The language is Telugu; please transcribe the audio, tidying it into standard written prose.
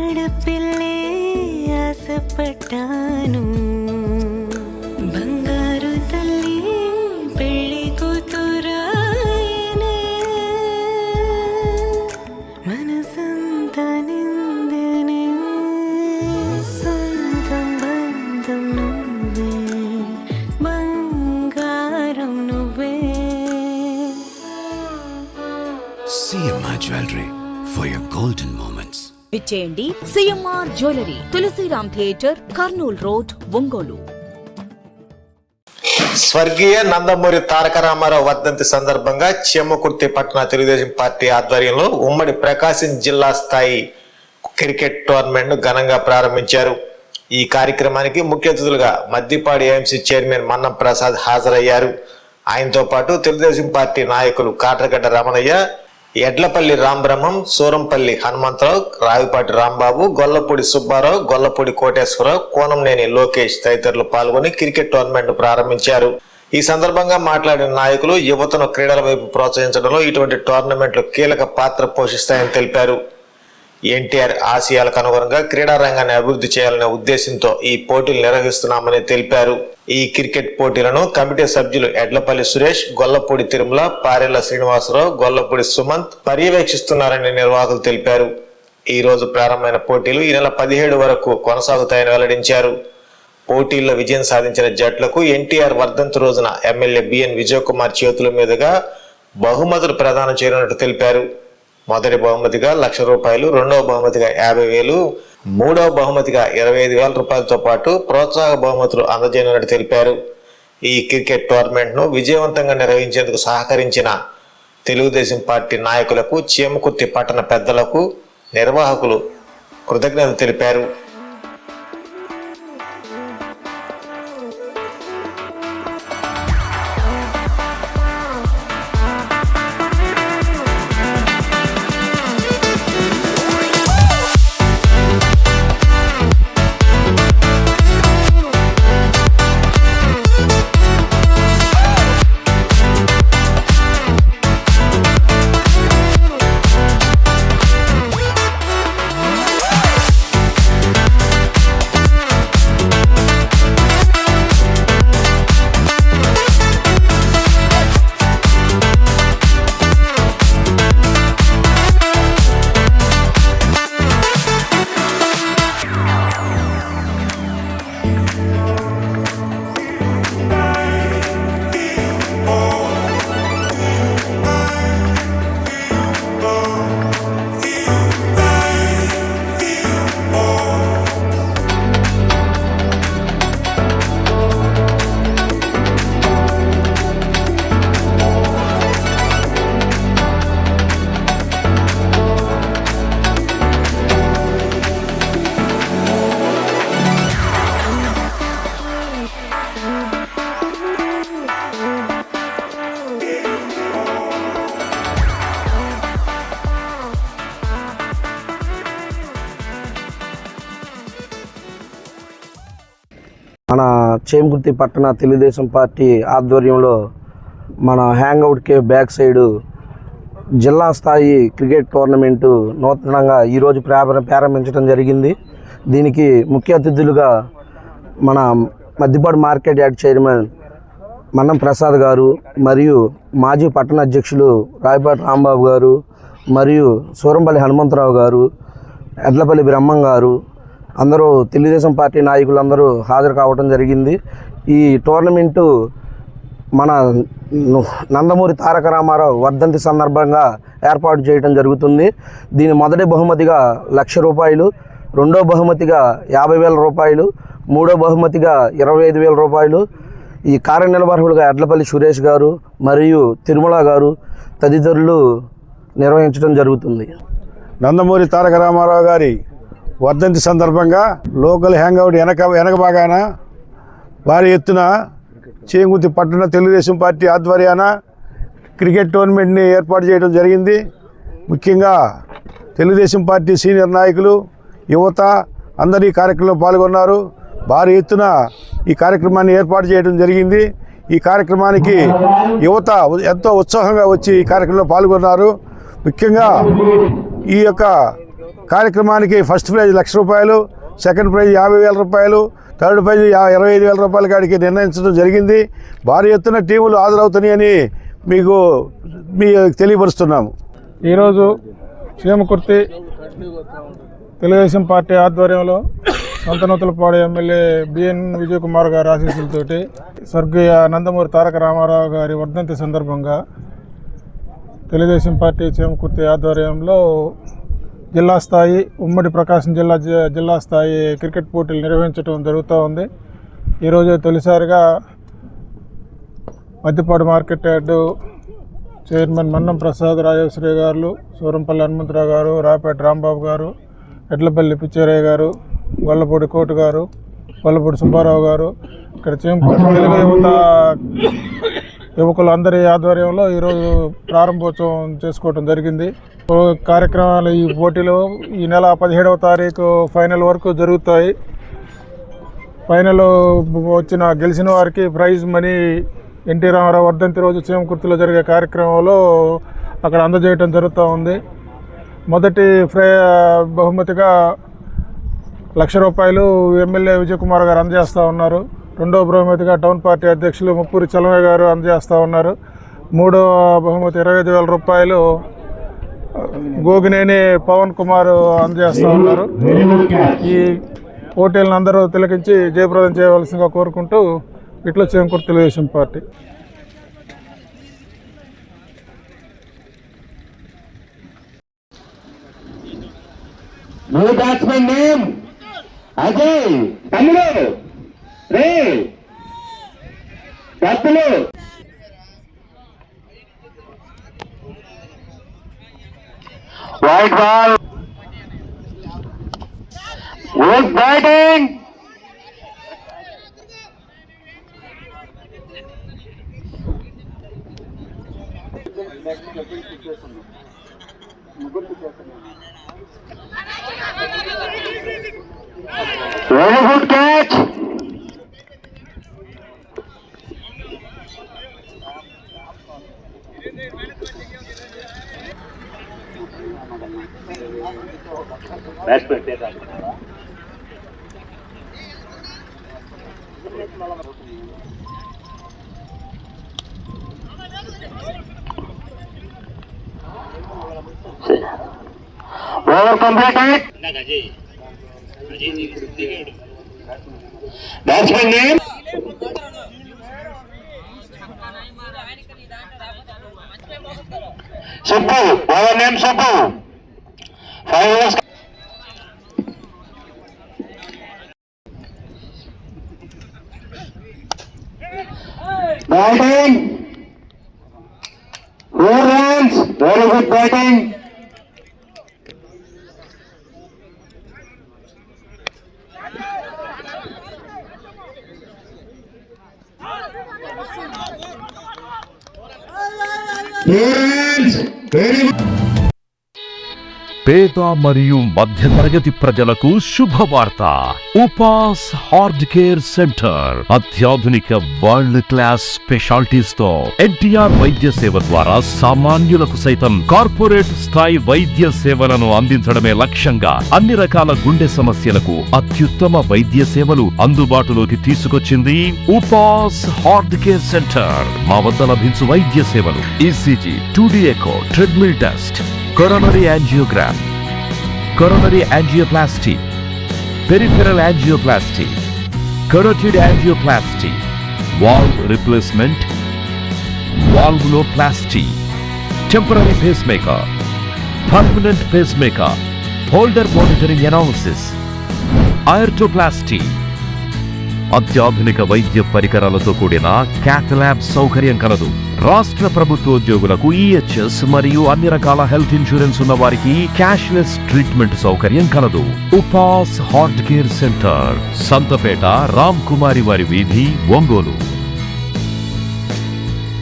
ఆడపిల్లే ఆశపడ్డాను, బంగారు తల్లి పెళ్లి కూతురాయనే, మనసంతా నిందనే, సొంతం బంధం నువ్వే, బంగారం నువ్వే. CMR Jewelry for your golden moments. విచ్చేయండి CMR jewellery, Tulasiram theatre, Kurnool road, Ongole. స్వర్గీయ నందమూరి తారక రామారావు వర్ధంతి సందర్భంగా చీమకుర్తి పట్టణ తెలుగుదేశం పార్టీ ఆధ్వర్యంలో ఉమ్మడి ప్రకాశం జిల్లా స్థాయి క్రికెట్ టోర్నమెంట్ ను ఘనంగా ప్రారంభించారు. ఈ కార్యక్రమానికి ముఖ్య అతిథులుగా మద్దిపాడు ఏఎంసీ చైర్మన్ మన్నం ప్రసాద్ హాజరయ్యారు. ఆయనతో పాటు తెలుగుదేశం పార్టీ నాయకులు కాట్రగడ్డ రమణయ్య, ఎడ్లపల్లి రాంబ్రహ్మం, సూరంపల్లి హనుమంతరావు, రావిపాటి రాంబాబు, గొల్లపూడి సుబ్బారావు, గొల్లపూడి కోటేశ్వరరావు, కోనంనేని లోకేష్ తదితరులు పాల్గొని క్రికెట్ టోర్నమెంట్ ప్రారంభించారు. ఈ సందర్భంగా మాట్లాడిన నాయకులు యువతను క్రీడల వైపు ప్రోత్సహించడంలో ఇటువంటి టోర్నమెంట్లు కీలక పాత్ర పోషిస్తాయని తెలిపారు. ఎన్టీఆర్ ఆశయాలకు అనుగుణంగా క్రీడా రంగాన్ని అభివృద్ధి చేయాలనే ఉద్దేశంతో ఈ పోటీలు నిర్వహిస్తున్నామని తెలిపారు. ఈ క్రికెట్ పోటీలను కమిటీ సభ్యులు ఎడ్లపల్లి సురేష్, గొల్లపూడి తిరుమల, పారెల్ల శ్రీనివాసరావు, గొల్లపూడి సుమంత్ పర్యవేక్షిస్తున్నారని నిర్వాహకులు తెలిపారు. ఈ రోజు ప్రారంభమైన పోటీలు ఈ నెల 17 వరకు కొనసాగుతాయని వెల్లడించారు. పోటీల్లో విజయం సాధించిన జట్లకు ఎన్టీఆర్ వర్ధంతి రోజున ఎమ్మెల్యే బిఎన్ విజయ్ కుమార్ చేతుల మీదుగా బహుమతులు ప్రదానం చేయనున్నట్టు తెలిపారు. మొదటి బహుమతిగా ₹1,00,000, రెండవ బహుమతిగా ₹50,000, మూడవ బహుమతిగా ₹25,000 పాటు ప్రోత్సాహక బహుమతులు అందజేయనున్నట్టు తెలిపారు. ఈ క్రికెట్ టోర్నమెంట్ ను విజయవంతంగా నిర్వహించేందుకు సహకరించిన తెలుగుదేశం పార్టీ నాయకులకు, చీమకుర్తి పట్టణ పెద్దలకు, నిర్వాహకులు కృతజ్ఞతలు తెలిపారు. మన చీమకుర్తి పట్టణ తెలుగుదేశం పార్టీ ఆధ్వర్యంలో మన హ్యాంగ్అవుట్ కేవ్ బ్యాక్ సైడు జిల్లా స్థాయి క్రికెట్ టోర్నమెంటు నూతనంగా ఈరోజు ప్రారంభించడం జరిగింది. దీనికి ముఖ్య అతిథులుగా మన Maddipadu market yard chairman Mannam Prasad garu, మరియు మాజీ పట్టణ అధ్యక్షులు రావిపాటి రాంబాబు గారు, మరియు సూరంపల్లి హనుమంతరావు గారు, ఎడ్లపల్లి బ్రహ్మం గారు, అందరూ తెలుగుదేశం పార్టీ నాయకులందరూ హాజరు కావడం జరిగింది. ఈ టోర్నమెంటు మన నందమూరి తారక రామారావు వర్ధంతి సందర్భంగా ఏర్పాటు చేయడం జరుగుతుంది. దీని మొదటి బహుమతిగా ₹1,00,000, రెండో బహుమతిగా ₹50,000, మూడో బహుమతిగా ₹25,000. ఈ కార్యనిర్వాహకులుగా ఎడ్లపల్లి సురేష్ గారు మరియు తిరుమల గారు తదితరులు నిర్వహించడం జరుగుతుంది. నందమూరి తారక రామారావు గారి వర్ధంతి సందర్భంగా లోకల్ హ్యాంగ్అవుట్ వెనక భాగాన భారీ ఎత్తున చీమకుర్తి పట్టణ తెలుగుదేశం పార్టీ ఆధ్వర్యాన క్రికెట్ టోర్నమెంట్ని ఏర్పాటు చేయడం జరిగింది. ముఖ్యంగా తెలుగుదేశం పార్టీ సీనియర్ నాయకులు, యువత అందరూ ఈ కార్యక్రమంలో పాల్గొన్నారు. భారీ ఎత్తున ఈ కార్యక్రమాన్ని ఏర్పాటు చేయడం జరిగింది. ఈ కార్యక్రమానికి యువత ఎంతో ఉత్సాహంగా వచ్చి ఈ కార్యక్రమంలో పాల్గొన్నారు. ముఖ్యంగా ఈ యొక్క కార్యక్రమానికి first prize ₹1,00,000, second prize ₹50,000, third prize ₹25,000 కాడికి నిర్ణయించడం జరిగింది. భారీ ఎత్తున టీములు హాజరవుతున్నాయని మీకు తెలియపరుస్తున్నాము. ఈరోజు చీమకుర్తి తెలుగుదేశం పార్టీ ఆధ్వర్యంలో సంతనూతలపాడు ఎమ్మెల్యే బిఎన్ విజయ్ కుమార్ గారి ఆశీస్సులతోటి స్వర్గీయ నందమూరి తారక రామారావు గారి వర్ధంతి సందర్భంగా తెలుగుదేశం పార్టీ చీమకుర్తి ఆధ్వర్యంలో జిల్లా స్థాయి ఉమ్మడి ప్రకాశం జిల్లా స్థాయి క్రికెట్ పోటీలు నిర్వహించడం జరుగుతూ ఉంది. ఈరోజు తొలిసారిగా Maddipadu market yard chairman Mannam Prasad Rajeswari garu, Surampalli Hanumantharao గారు, రాపేట రాంబాబు గారు, ఎడ్లపల్లి పిచ్చారయ్య గారు, గొల్లపూడి కోటు గారు, గొల్లపూడి సుబ్బారావు గారు, ఇక్కడ చీమకుర్తి తెలుగు యువకులందరి ఆధ్వర్యంలో ఈరోజు ప్రారంభోత్సవం చేసుకోవడం జరిగింది. కార్యక్రమాలు ఈ పోటీలు ఈ నెల 17వ తారీఖు ఫైనల్ వరకు జరుగుతాయి. ఫైనల్ గెలిచిన వారికి ప్రైజ్ మనీ ఎన్టీ రామారావు వర్ధంతి రోజు చీమకుర్తిలో జరిగే కార్యక్రమంలో అక్కడ అందజేయడం జరుగుతూ ఉంది. మొదటి బహుమతిగా ₹1,00,000 ఎమ్మెల్యే విజయ్ కుమార్ గారు అందజేస్తూ ఉన్నారు. రెండవ బహుమతిగా టౌన్ పార్టీ అధ్యక్షులు ముప్పూరి చలమయ్య గారు అందజేస్తూ ఉన్నారు. మూడవ బహుమతి ₹25,000 గోగినేని పవన్ కుమార్ అందజేస్తూ ఉన్నారు. ఈ పోటీలను అందరూ తిలకించి జయప్రదం చేయవలసిందిగా కోరుకుంటూ ఇట్లా Chimakurthi Telugu Desam party. New batsman name Ajay Tamulu Ray Tatulu white ball good batting very good catch over completed batsman name Subbu our name Subbu 5 overs batting 4 runs very good batting పేద మరియు మధ్యతరగతి ప్రజలకు శుభవార్త. ఉపాస్ హార్ట్ కేర్ సెంటర్ అత్యాధునిక వరల్డ్ క్లాస్ స్పెషాలిటీస్ తో ఎన్టీఆర్ వైద్య సేవ ద్వారా సామాన్యులకు సైతం కార్పొరేట్ స్థాయి వైద్య సేవలను అందించడమే లక్ష్యంగా అన్ని రకాల గుండె సమస్యలకు అత్యుత్తమ వైద్య సేవలు అందుబాటులోకి తీసుకొచ్చింది ఉపాస్ హార్ట్ కేర్ సెంటర్. మా వద్ద లభించు వైద్య సేవలు ECG, 2D echo, treadmill test, coronary angiogram, coronary angioplasty, peripheral angioplasty, carotid angioplasty, valve replacement, valvuloplasty, temporary pacemaker, permanent pacemaker, holder monitoring analysis, aortoplasty, అత్యాధునిక వైద్య పరికరాలతో కూడిన క్యాత్ ల్యాబ్ సౌకర్యం కలదు. రాష్ట్ర ప్రభుత్వోద్యోగులకు ఈహెచ్ఎస్ మరియు అన్ని రకాల హెల్త్ ఇన్సూరెన్స్ ఉన్న వారికి క్యాష్లెస్ ట్రీట్మెంట్ సౌకర్యం కలదు. Upas heart care centre, Santhapeta, Ram Kumari వారి వీధి, ఒంగోలు.